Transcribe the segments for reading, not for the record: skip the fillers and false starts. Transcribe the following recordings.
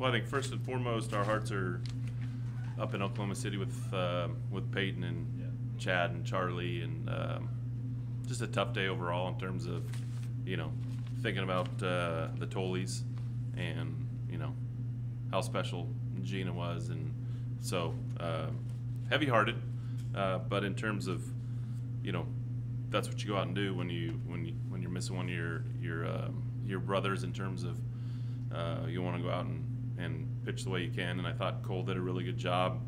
Well, I think first and foremost, our hearts are up in Oklahoma City with Peyton and Chad and Charlie, and just a tough day overall in terms of, thinking about the Tollies and, how special Gina was, and so heavy-hearted, but in terms of, that's what you go out and do when you're missing one of your brothers, in terms of you want to go out and pitch the way you can. And I thought Cole did a really good job.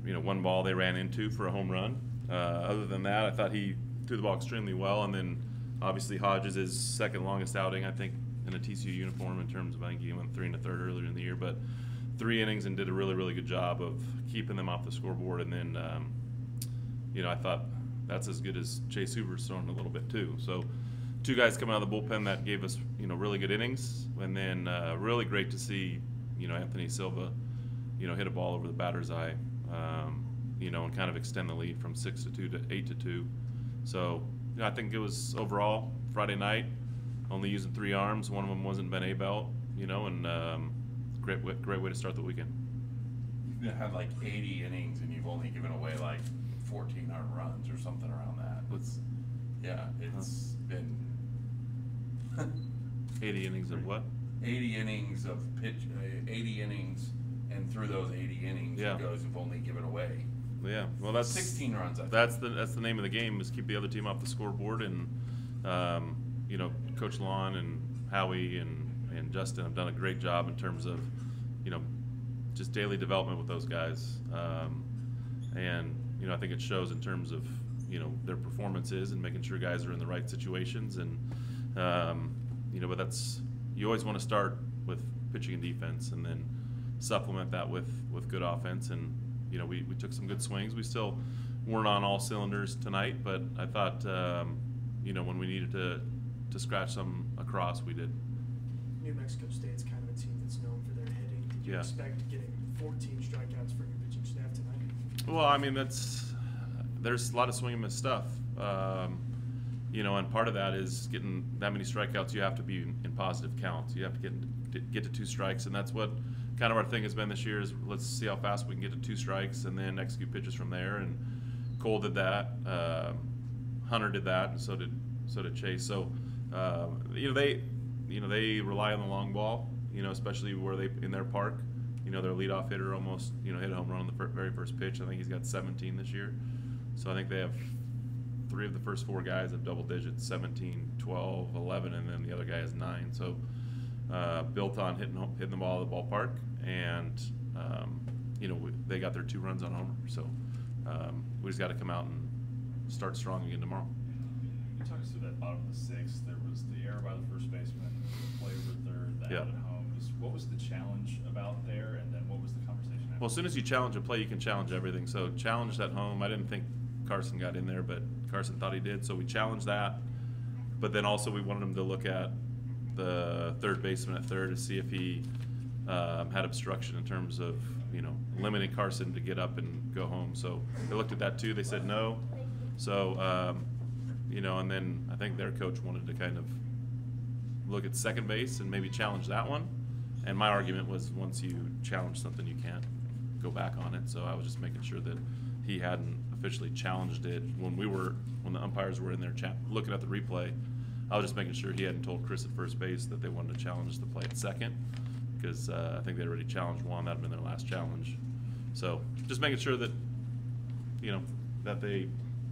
One ball they ran into for a home run. Other than that, I thought he threw the ball extremely well. And then obviously Hodges' is second longest outing, I think, in a TCU uniform, in terms of, I think he went 3 1/3 earlier in the year, but 3 innings and did a really, really good job of keeping them off the scoreboard. And then, I thought that's as good as Chase Hoover's thrown a little bit too. So 2 guys coming out of the bullpen that gave us, really good innings. And then really great to see, Anthony Silva, hit a ball over the batter's eye, and kind of extend the lead from 6-2 to 8-2. So, I think it was overall Friday night, only using 3 arms. One of them wasn't Ben Abelt, and great way to start the weekend. You've had like 80 innings and you've only given away like 14 earned runs or something around that. It's been 80 innings of what? 80 innings of pitch, 80 innings, and through those 80 innings, you guys have only given away. Yeah, well, that's 16 runs. That's the name of the game, is keep the other team off the scoreboard. And Coach Lon and Howie and Justin have done a great job in terms of just daily development with those guys. And I think it shows in terms of their performances and making sure guys are in the right situations. And but that's, you always want to start with pitching and defense, and then supplement that with good offense. And we took some good swings. We still weren't on all cylinders tonight, but I thought when we needed to scratch some across, we did. New Mexico State's kind of a team that's known for their hitting. Did you expect getting 14 strikeouts from your pitching staff tonight? Well, I mean, there's a lot of swing and miss stuff. And part of that is getting that many strikeouts. You have to be in positive counts. You have to get to 2 strikes, and that's what kind of our thing has been this year. Is let's see how fast we can get to 2 strikes, and then execute pitches from there. And Cole did that. Hunter did that, and so did Chase. So they rely on the long ball. Especially where they in their park. Their leadoff hitter almost hit a home run on the very first pitch. I think he's got 17 this year. So I think they have 3 of the first 4 guys have double digits, 17, 12, 11, and then the other guy has 9. So built on hitting the ball at the ballpark, and they got their 2 runs on homer. So we just got to come out and start strong again tomorrow. You talked us through that bottom of the 6th. There was the error by the first baseman, the play over third, the out at home. What was the challenge about there, and then what was the conversation after? Well, as soon as you challenge a play, you can challenge everything. So challenged at home. I didn't think Carson got in there, but Carson thought he did, so we challenged that. But then also we wanted him to look at the third baseman at third to see if he had obstruction in terms of limiting Carson to get up and go home. So they looked at that too. They said no. So and then I think their coach wanted to kind of look at second base and maybe challenge that one. And my argument was, once you challenge something, you can't go back on it. So I was just making sure that he hadn't officially challenged it when the umpires were in there looking at the replay. I was just making sure he hadn't told Chris at first base that they wanted to challenge the play at second, because I think they already challenged one. That had been their last challenge. So just making sure that that they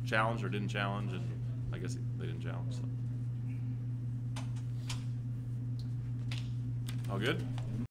challenged or didn't challenge, and I guess they didn't challenge. So all good.